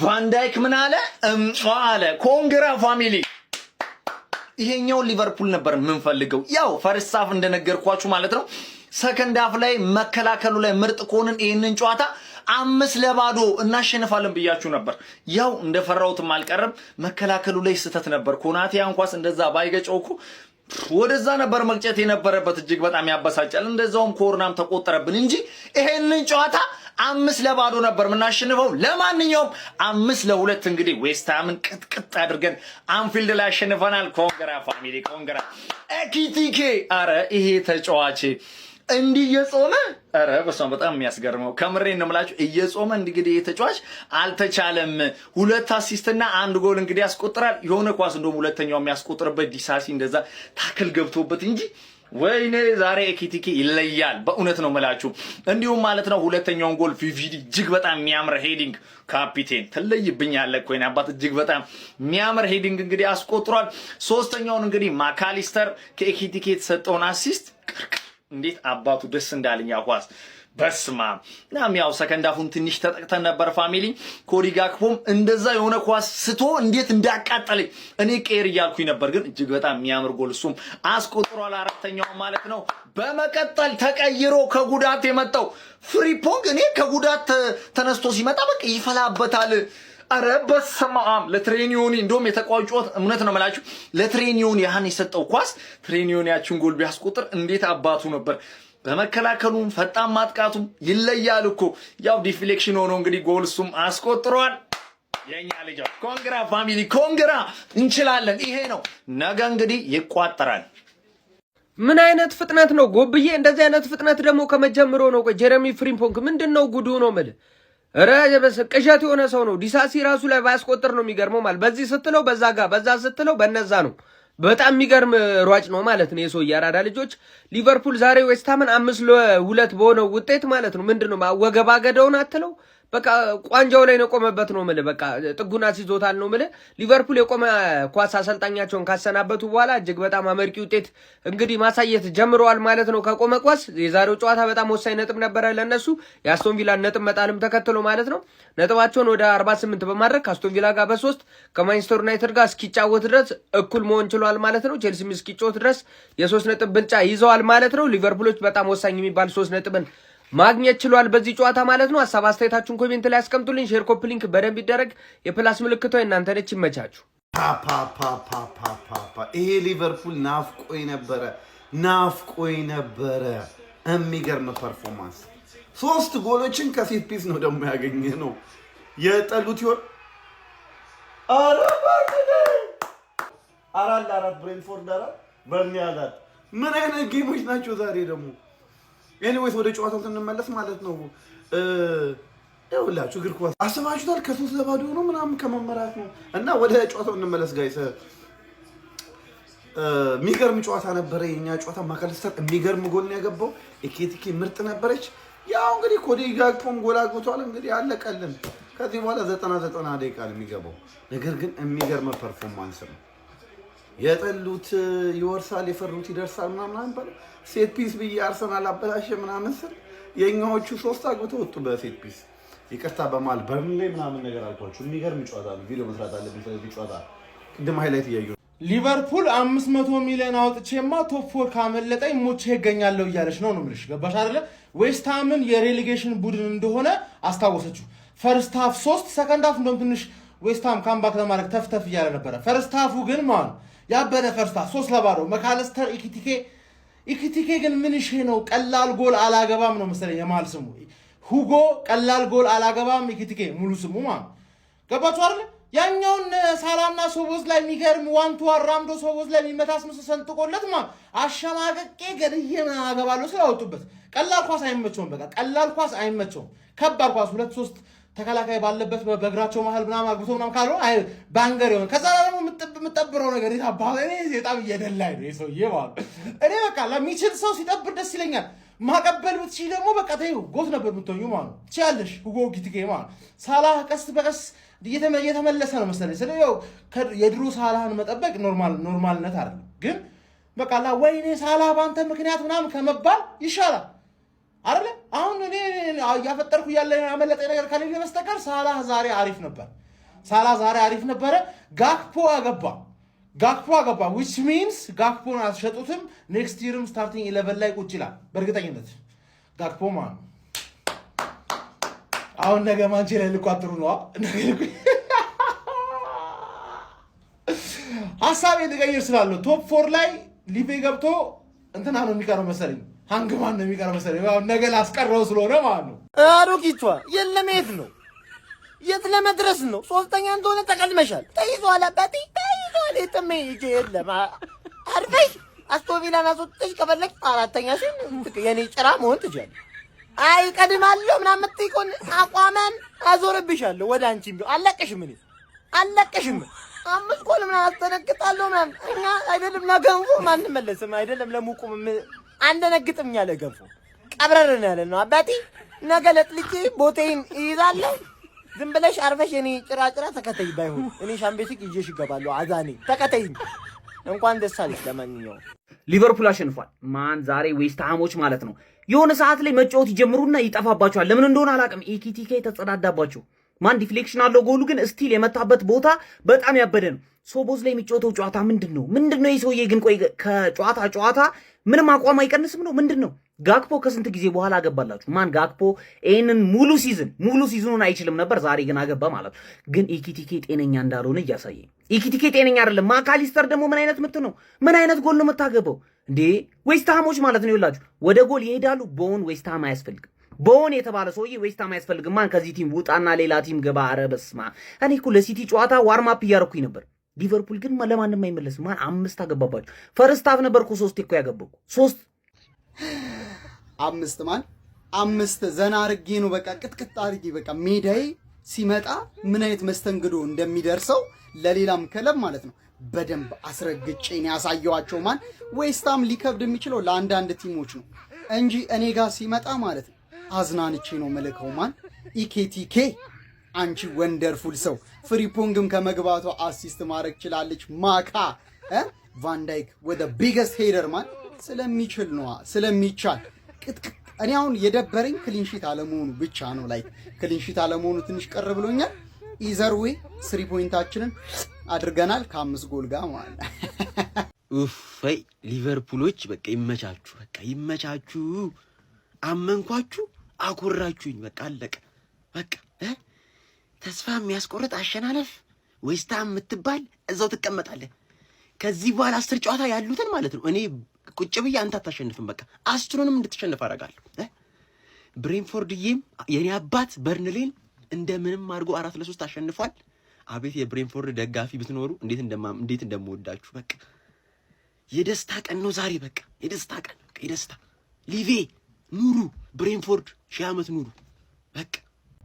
ቫንዳይክ ምን አለ አለ ኮንግራ ፋሚሊ ይሄኛው ሊቨርፑል ነበር የምንፈልገው ያው ፈርስት ሃፍ እንደነገርኳችሁ ማለት ነው ሰከንድ ሃፍ ላይ መከላከሉ ላይ ምርጥ ኮንን ይሄንን ጨዋታ 5-0 እናሸንፋለን ብያችሁ ነበር ያው እንደፈራውትም አልቀረም መከላከሉ ላይ ስተት ነበር ኮናቴ አንኳስ እንደዛ ባይገጨውኩ ወደዛ ነበር መቅጨት የነበረበት እጅግ በጣም ያበሳጫል እንደዛውም ኮርናም ተቆጠረብን እንጂ ይሄንን ጨዋታ 5-0 ነበር ምናሸንፈው ለማንኛውም 5-2 እንግዲህ ዌስትሃምን ቅጥቅጥ አድርገን አንፊልድ ላይ አሸንፈናል ኮንግራ ፋሚሊ ኮንግራ ኤኪቲኬ አረ ይሄ ተጫዋች እንዲህ እየጾመ አረ በጣም የሚያስገርመው ከምሬን ነው የምላችሁ እየጾመ እንግዲህ የተጫዋች አልተቻለም 2 አሲስት እና 1 ጎል እንግዲህ ያስቆጥራል የሆነ ኳስ እንደውም ሁለተኛው የሚያስቆጥርበት ዲሳሲ እንደዛ ታክል ገብቶበት እንጂ ወይኔ ዛሬ ኤኪቲኬ ይለያል በእውነት ነው የምላችሁ እንዲሁም ማለት ነው ሁለተኛውን ጎል ቪቪዲ እጅግ በጣም የሚያምር ሄዲንግ ካፒቴን ትለይብኛለህ ኮይና አባት እጅግ በጣም የሚያምር ሄዲንግ እንግዲህ አስቆጥሯል ሶስተኛውን እንግዲህ ማካሊስተር ከኤኪቲኬ የተሰጠውን አሲስት እንዴት አባቱ ደስ እንዳለኝ ያኳስ በስማ ናም ያው ሰከንድ ሃፉን ትንሽ ተጠቅተን ነበር ፋሚሊ ኮዲ ጋክፖም እንደዛ የሆነ ኳስ ስቶ እንዴት እንዳቃጠለኝ እኔ ቄር ይያልኩኝ ነበር ግን እጅግ በጣም የሚያምር ጎል እሱም አስቆጥሯል አራተኛው ማለት ነው በመቀጠል ተቀይሮ ከጉዳት የመጣው ፍሪፖንግ እኔ ከጉዳት ተነስቶ ሲመጣ በቃ ይፈላበታል አረ በስማም ለትሬኒዮኒ እንደውም የተቋጨው እምነት ነው ማለት ለትሬኒዮኒ ያህን የሰጠው ኳስ ትሬኒዮኒ ያችን ጎል ቢያስቆጥር እንዴት አባቱ ነበር በመከላከሉም ፈጣን ማጥቃቱም ይለያል እኮ ያው ዲፍሌክሽን ሆኖ እንግዲህ ጎልሱም አስቆጥሯል የኛ ልጅ ኮንግራ ፋሚሊ ኮንግራ እንችላለን ይሄ ነው ነገ እንግዲህ ይቋጠራል ምን አይነት ፍጥነት ነው ጎብዬ እንደዚህ አይነት ፍጥነት ደግሞ ከመጀመሩ ነው ጀረሚ ፍሪምፖንግ ምንድነው ጉዱ ነው ማለት ረጀበስ ቅዠት የሆነ ሰው ነው ዲሳሲ ራሱ ላይ ባያስቆጥር ነው የሚገርመው ማለት በዚህ ስትለው በዛ ጋር በዛ ስትለው በነዛ ነው በጣም የሚገርም ሯጭ ነው ማለት ነው የሰው ያራዳ ልጆች ሊቨርፑል ዛሬ ዌስትሃምን 5-2 በሆነው ውጤት ማለት ነው ምንድነው ወገባገደውን አትለው በቃ ቋንጃው ላይ ነው ቆመበት ነው ማለት በቃ ጥጉና ሲዞታል ነው ማለት ሊቨርፑል የቆመ ኳስ አሰልጣኛቸውን ካሰናበቱ በኋላ እጅግ በጣም አመርቂ ውጤት እንግዲህ ማሳየት ጀምረዋል ማለት ነው ከቆመ ኳስ የዛሬው ጨዋታ በጣም ወሳኝ ነጥብ ነበር ለነሱ የአስቶን ቪላ ነጥብ መጣልም ተከትሎ ማለት ነው ነጥባቸውን ወደ 48 በማድረግ ከአስቶን ቪላ ጋር በ3 ከማንቸስተር ዩናይትድ ጋር እስኪጫወት ድረስ እኩል መሆን ችሏል ማለት ነው ቼልሲም እስኪጫወት ድረስ የ3 ነጥብ ብልጫ ይዘዋል ማለት ነው ሊቨርፑሎች በጣም ወሳኝ የሚባል 3 ነጥብን ማግኘት ችሏል በዚህ ጨዋታ ማለት ነው ሐሳብ አስተያየታችሁን ኮሜንት ላይ አስቀምጡልኝ ሼር ኮፒ ሊንክ በደንብ ይደረግ የፕላስ ምልክቷ እናንተ ነች ይመቻችሁ ይሄ ሊቨርፑል ናፍቆይ ነበረ የሚገርም ፐርፎርማንስ 3 ጎሎችን ከሴት ፒስ ነው ደግሞ ያገኘ ነው የጠሉት ይሆን አራት ብሬንትፎርድ በርኒያዳት ምን አይነት ጌሞች ናቸው ዛሬ ደግሞ ኤኒዌይስ ወደ ጨዋታው እንመለስ ማለት ነው ይኸውላችሁ እግር ኳስ አስባችሁታል ከ3-0 ነው ምናምን ከመመራት ነው እና ወደ ጨዋታው እንመለስ ጋይስ የሚገርም ጨዋታ ነበረ የኛ ጨዋታ ማካሊስተር የሚገርም ጎል ነው ያገባው ኤኬቲኬ ምርጥ ነበረች ያው እንግዲህ ኮዲ ጋክፖም ጎል አግብቷል እንግዲህ አለቀልን ከዚህ በኋላ 90 ደቂቃ ነው የሚገባው ነገር ግን የሚገርም ፐርፎርማንስ ነው የጠሉት ይወርሳል የፈሩት ይደርሳል ምናምን አንባል ሴት ፒስ ብዬ አርሰናል አበላሸ ምናምን ስል የኛዎቹ 3 አግብተው ወጡ በሴት ፒስ ይቅርታ በማል በርንሌ ምናምን ነገር አልኳችሁ የሚገርም ጨዋታ ነው ቪዲዮ መስራት አለብኝ ስለዚህ ጨዋታ ቅድም ሃይላይት እያዩ ሊቨርፑል 500 ሚሊዮን አውጥቼማ ቶፕ 4 ካመለጠኝ ሞቼ ይገኛለሁ እያለች ነው ምልሽ ገባሽ አይደለ ዌስትሃምን የሬሌጌሽን ቡድን እንደሆነ አስታወሰችው ፈርስት ሃፍ 3 ሰከንድ ሃፍ እንደውም ትንሽ ዌስትሃም ካምባክ ለማድረግ ተፍተፍ እያለ ነበር ፈርስት ሃፉ ግን ማን ያበደ ፈርስት ሃፍ 3-0 ማካሊስተር ኢኪቲኬ ግን ምን እሺ ነው ቀላል ጎል አላገባም ነው መሰለኝ የማል ስሙ ሁጎ ቀላል ጎል አላገባም ኢኪቲኬ ሙሉ ስሙ ማን ገባችሁ አይደል ያኛውን ሳላና ሶቦዝ ላይ የሚገርም ዋንቱ አራምዶ ሶቦዝ ላይ የሚመታስመስ ሰንጥቆለት ማን አሸማቀቄ ገድዬ ምን አገባለሁ ስላወጡበት ቀላል ኳስ አይመቸውም በቃ ቀላል ኳስ አይመቸውም ከባድ ኳስ 2-3 ተከላካይ ባለበት በእግራቸው መሃል ምናምን አግብቶ ምናምን ካልሆነ አይ ባንገር ይሆን ከዛ ደግሞ የምጠብረው ነገር ይታባለ እኔ በጣም እየደላኝ ነው የሰውዬ ማለት እኔ በቃ ለሚችል ሰው ሲጠብር ደስ ይለኛል ማቀበል ብትችይ ደግሞ በቃ ተይው ጎት ነበር የምትሆኙ ማለት ነው ትችያለሽ ሁጎ ጊትጌ ማለት ሳላህ ቀስ በቀስ እየተመለሰ ነው መሰለኝ ስለዚህ የድሮ ሳላህን መጠበቅ ኖርማልነት አይደለም ግን በቃ ወይኔ ሳላህ ባንተ ምክንያት ምናምን ከመባል ይሻላል አይደል አሁን እኔ ያፈጠርኩ ያለ ያመለጠ ነገር ካለኝ በስተቀር ሳላህ ዛሬ አሪፍ ነበር ሳላ ዛሬ አሪፍ ነበረ። ጋክፖ አገባ which means ጋክፖን አልሸጡትም። ኔክስት ይርም ስታርቲንግ 11 ላይ ቁጭ ይላል በእርግጠኝነት ጋክፖ ማን አሁን ነገ ማንቼ ላይ ልቋጥሩ ነው ሐሳብ የተቀየረ ስላለ ቶፕ 4 ላይ ሊቬ ገብቶ እንትና ነው የሚቀረው መሰለኝ ሃንግማን ነው የሚቀረው መሰለኝ ያው ነገ ላስቀረው ስለሆነ ማለት ነው አሮጊቷ የለም የት ለመድረስ ነው ሶስተኛ እንደሆነ ተቀልመሻል ተይዟል አባቴ ተይዟል የትም ይሄ የለም አርፈሽ አስቶቪላን አስወጥተሽ ከፈለክ አራተኛሽን የኔ ጭራ መሆን ትችላለሽ አይ ቀድማለሁ ምናምን የምትይቆን አቋመን አዞርብሻለሁ ወደ አንቺ አለቀሽም አለቀሽም 5 ጎል ምናምን አስተነግጣለሁ ምናምን እኛ አይደለም ለገንፎ ማንም መለስም አይደለም ለሙቁም አንደነግጥም ያለ ገንፎ ቀብረርን ያለ ነው አባቴ ነገ ለጥልቄ ቦቴን ይይዛለሁ ዝም ብለሽ አርፈሽ የኔ ጭራጭራ ተከተይ ባይሆን እኔ ሻምፒዮንስ ይዤሽ ይገባለሁ አዛኔ ተከተይ እንኳን ደስ አለሽ ለማንኛውም ሊቨርፑል አሸንፏል ማን ዛሬ ዌስት ሃሞች ማለት ነው የሆነ ሰዓት ላይ መጫወት ይጀምሩና ይጠፋባቸዋል ለምን እንደሆነ አላውቅም ኢኪቲኬ ተጸዳዳባቸው ማን ዲፍሌክሽን አለው ጎሉ ግን ስቲል የመታበት ቦታ በጣም ያበደ ነው ሶቦዝ ላይ የሚጫወተው ጨዋታ ምንድነው ይሰውዬ ግን ቆይ ከጨዋታ ምንም አቋም አይቀንስም ነው ምንድነው ጋክፖ ከስንት ጊዜ በኋላ አገባላችሁ ማን ጋክፖ ይሄንን ሙሉ ሲዝኑን አይችልም ነበር ዛሬ ግን አገባ ማለት ግን ኢኪቲኬ ጤነኛ እንዳልሆነ እያሳየ ኢኪቲኬ ጤነኛ አይደለም ማካሊስተር ደግሞ ምን አይነት ምት ነው ምን አይነት ጎል ነው የምታገባው እንዴ ዌስት ሃሞች ማለት ነው ይላችሁ ወደ ጎል ይሄዳሉ ቦን ዌስት ሃም አያስፈልግም ቦን የተባለ ሰውዬ ዌስት ሃም አያስፈልግም ማን ከዚህ ቲም ውጣና ሌላ ቲም ገባ አረ በስማ እኔ እኮ ለሲቲ ጨዋታ ዋርም አፕ እያረኩኝ ነበር ሊቨርፑል ግን ለማንም አይመለስም ማን 5 አገባባችሁ ፈርስት ሃፍ ነበርኩ 3 እኮ ያገባኩ 3 5 ዘና አርጌ ነው በቃ ቅጥቅጥ አርጌ በቃ ሜዳዬ ሲመጣ ምን አይነት መስተንግዶ እንደሚደርሰው ለሌላም ክለብ ማለት ነው በደንብ አስረግጬ ነው ያሳየዋቸው ማን ዌስት ሃም ሊከብድ የሚችለው ለአንዳንድ ቲሞች ነው እንጂ እኔ ጋር ሲመጣ ማለት ነው አዝናንቼ ነው መልከው ማን ኢኬቲኬ አንቺ ወንደርፉል ሰው ፍሪፖንግም ከመግባቷ አሲስት ማድረግ ችላለች ማካ ቫንዳይክ ወደ ቢገስት ሄደር ማን ስለሚችል ነው ስለሚቻል እኔ አሁን የደበረኝ ክሊንሺት አለመሆኑ ብቻ ነው ላይክ ክሊንሺት አለመሆኑ ትንሽ ቀር ብሎኛል ኢዘር ዌይ 3 ፖይንታችንን አድርገናል ከ5 ጎል ጋር ማለት ኡፍይ ሊቨርፑሎች በቃ ይመቻችሁ አመንኳችሁ አኮራችሁኝ በቃ አለቀ በቃ ተስፋ የሚያስቆርጥ አሸናነፍ ዌስት ሃም የምትባል እዛው ትቀመጣለህ ከዚህ በኋላ 10 ጨዋታ ያሉትን ማለት ነው እኔ ቁጭ ብዬ አንተ አታሸንፍም በቃ 10ንም እንድትሸነፍ አደርጋለሁ ብሬንፎርድዬም የኔ አባት በርንሌን እንደምንም አድርጎ 4-3 አሸንፏል አቤት የብሬንፎርድ ደጋፊ ብትኖሩ እንዴት እንደምወዳችሁ በቃ የደስታ ቀን ነው ዛሬ በቃ የደስታ ቀን የደስታ ሊቬ ኑሩ ብሬንፎርድ ሺህ ዓመት ኑሩ በቃ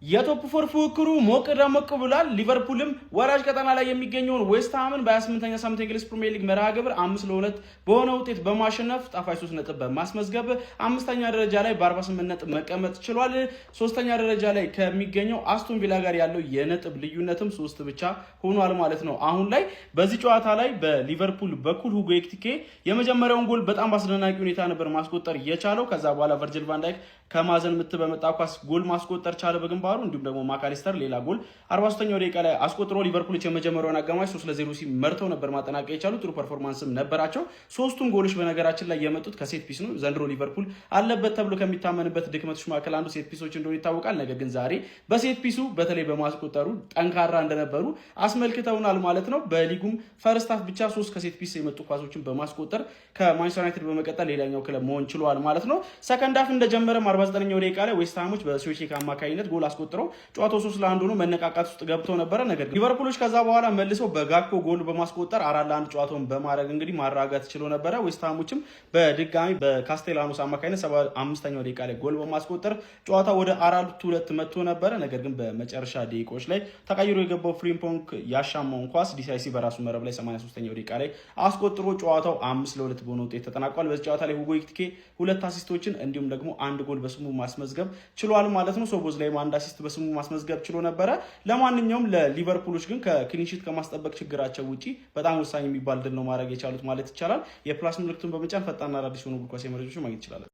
የቶፕ 4 ፉክክሩ ሞቅ ደመቅ ብሏል ሊቨርፑልም ወራጅ ቀጠና ላይ የሚገኘውን ዌስት ሃምን በ28ኛ ሳምንት እንግሊዝ ፕሪሚየር ሊግ መርሃ ግብር 5-2 በሆነ ውጤት በማሸነፍ ጣፋጭ 3 ነጥብ በማስመዝገብ 5ኛ ደረጃ ላይ በ48 ነጥብ መቀመጥ ችሏል 3ኛ ደረጃ ላይ ከሚገኘው አስቶን ቪላ ጋር ያለው የነጥብ ልዩነትም 3 ብቻ ሆኗል ማለት ነው አሁን ላይ በዚህ ጨዋታ ላይ በሊቨርፑል በኩል ሁጎ ኤኪቲኬ የመጀመሪያውን ጎል በጣም በአስደናቂ ሁኔታ ነበር ማስቆጠር የቻለው ከዛ በኋላ ቨርጂል ቫን ዳይክ ከማዘን ምት በመጣ ኳስ ጎል ማስቆጠር ቻለ በግንባሩ እንዲሁም ደግሞ ማካሊስተር ሌላ ጎል 43ኛው ደቂቃ ላይ አስቆጥሮ ሊቨርፑሎች የመጀመሪያውን አጋማሽ 3-0 ሲመርተው ነበር ማጠናቀቅ የቻሉ ጥሩ ፐርፎርማንስም ነበራቸው ሶስቱም ጎሎች በነገራችን ላይ የመጡት ከሴት ፒስ ነው ዘንድሮ ሊቨርፑል አለበት ተብሎ ከሚታመንበት ድክመቶች መካከል አንዱ ሴት ፒሶች እንደሆነ ይታወቃል ነገር ግን ዛሬ በሴት ፒሱ በተለይ በማስቆጠሩ ጠንካራ እንደነበሩ አስመልክተውናል ማለት ነው በሊጉም ፈርስት ሃፍ ብቻ 3 ከሴት ፒስ የመጡ ኳሶችን በማስቆጠር ከማንቸስተር ዩናይትድ በመቀጠል ሌላኛው ክለብ መሆን ችሏል ማለት ነው ሰከንድ ሃፍ እንደጀመረም 49ኛው ደቂቃ ላይ ዌስት ሃሞች በሶቼክ አማካኝነት ጎል አስቆጥረው ጨዋታው 3-1 ሆኖ መነቃቃት ውስጥ ገብተው ነበር ነገር ግን ሊቨርፑሎች ከዛ በኋላ መልሰው በጋክፖ ጎል በማስቆጠር 4-1 ጨዋታውን በማድረግ እንግዲህ ማራጋት ችሎ ነበር ዌስት ሃሞችም በድጋሚ በካስቴላኖስ አማካኝነት 75ኛው ደቂቃ ላይ ጎል በማስቆጠር ጨዋታው ወደ 4-2 መጥቶ ነበር ነገር ግን በመጨረሻ ደቂቃዎች ላይ ተቀይሮ የገባው ፍሪምፖንግ ያሻማውን ኳስ ዲሳይሲቭ በራሱ መረብ ላይ 83ኛው ደቂቃ ላይ አስቆጥሮ ጨዋታው 5-2 በሆነ ውጤት ተጠናቋል በዚህ ጨዋታ ላይ ሁጎ ኤኪቲኬ 2 አሲስቶችን እንዲሁም ደግሞ 1 ጎል በስሙ ማስመዝገብ ችሏል ማለት ነው ሶቦዝ ላይ 1 አሲስት በስሙ ማስመዝገብ ችሎ ነበር ለማንኛውም ለሊቨርፑሎች ግን ከክሊንሺት ከማስጠበቅ ችግራቸው ውጪ በጣም ወሳኝ የሚባል ድል ነው ማድረግ የቻሉት ማለት ይቻላል የፕላስ ምልክቱን በመጫን ፈጣንና አዳዲስ ሆኖ ኳስ መረጃዎችን ማግኘት ይችላል